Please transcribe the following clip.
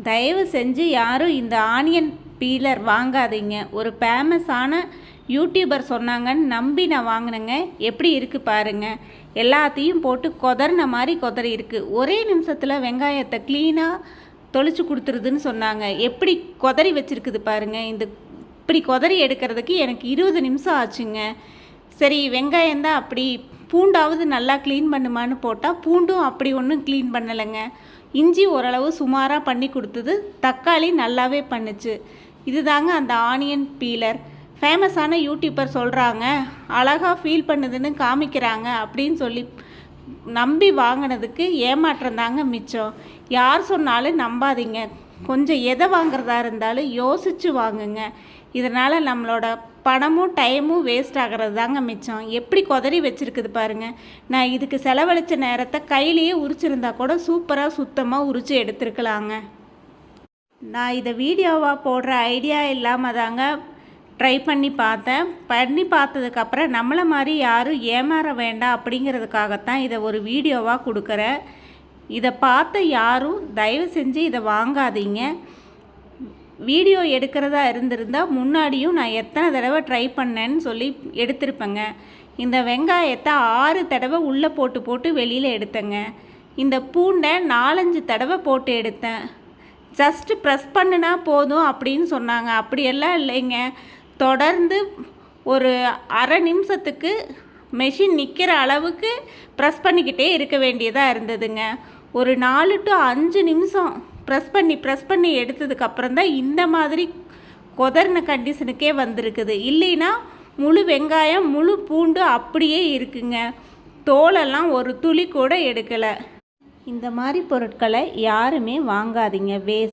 தயவு செஞ்சு யாரும் இந்த ஆனியன் பீலர் வாங்காதீங்க. ஒரு ஃபேமஸான யூடியூபர் சொன்னாங்கன்னு நம்பி நான் வாங்கினேங்க. எப்படி இருக்குது பாருங்கள். எல்லாத்தையும் போட்டு கொதறின மாதிரி கொதறி இருக்குது. ஒரே நிமிஷத்தில் வெங்காயத்தை க்ளீனாக தொளிச்சு கொடுத்துருதுன்னு சொன்னாங்க. எப்படி கொதறி வச்சுருக்குது பாருங்கள். இப்படி கொதறி எடுக்கிறதுக்கு எனக்கு 20 நிமிஷம் ஆச்சுங்க. சரி, வெங்காயம்தான் அப்படி பூண்டாவது நல்லா க்ளீன் பண்ணுமான்னு போட்டால் பூண்டும் அப்படி ஒன்றும் க்ளீன் பண்ணலைங்க. இஞ்சி ஓரளவு சுமாராக பண்ணி கொடுத்தது. தக்காளி நல்லாவே பண்ணுச்சு. இதுதாங்க அந்த ஆனியன் பீலர். ஃபேமஸான யூடியூபர் சொல்கிறாங்க, அழகாக ஃபீல் பண்ணுதுன்னு காமிக்கிறாங்க அப்படின்னு சொல்லி நம்பி வாங்கினதுக்கு ஏமாற்றம் தாங்க மிச்சம். யார் சொன்னாலும் நம்பாதீங்க. கொஞ்சம் எதை வாங்குறதா இருந்தாலும் யோசித்து வாங்குங்க. இதனால் நம்மளோட பணமும் டைமும் வேஸ்ட் ஆகிறது தாங்க மிச்சம். எப்படி கொதறி வச்சுருக்குது பாருங்கள். நான் இதுக்கு செலவழித்த நேரத்தை கையிலேயே உரிச்சிருந்தா கூட சூப்பராக சுத்தமாக உரித்து எடுத்துருக்கலாங்க. நான் இதை வீடியோவாக போடுற ஐடியா இல்லாமல் தாங்க ட்ரை பண்ணி பார்த்தேன். பண்ணி பார்த்ததுக்கப்புறம் நம்மளை மாதிரி யாரும் ஏமாற வேண்டாம் அப்படிங்கிறதுக்காகத்தான் இதை ஒரு வீடியோவாக கொடுக்குறேன். இதை பார்த்த யாரும் தயவு செஞ்சு இதை வாங்காதீங்க. வீடியோ எடுக்கிறதா இருந்திருந்தால் முன்னாடியும் நான் எத்தனை தடவை ட்ரை பண்ணேன்னு சொல்லி எடுத்திருப்பேங்க. இந்த வெங்காயத்தை 6 தடவை உள்ளே போட்டு வெளியில் எடுத்தேங்க. இந்த பூண்டை 4-5 தடவை போட்டு எடுத்தேன். ஜஸ்ட்டு ப்ரெஸ் பண்ணினா போதும் அப்படின்னு சொன்னாங்க. அப்படியெல்லாம் இல்லைங்க. தொடர்ந்து ஒரு அரை நிமிஷத்துக்கு மெஷின் நிற்கிற அளவுக்கு ப்ரெஸ் பண்ணிக்கிட்டே இருக்க வேண்டியதாக இருந்ததுங்க. ஒரு 4 to 5 நிமிஷம் ப்ரெஸ் பண்ணி எடுத்ததுக்கப்புறம் தான் இந்த மாதிரி கொதறின கண்டிஷனுக்கே வந்திருக்குது. இல்லைன்னா முழு வெங்காயம் முழு பூண்டு அப்படியே இருக்குங்க. தோலெல்லாம் ஒரு துளி கூட எடுக்கலை. இந்த மாதிரி பொருட்களை யாருமே வாங்காதீங்க. வேஸ்ட்.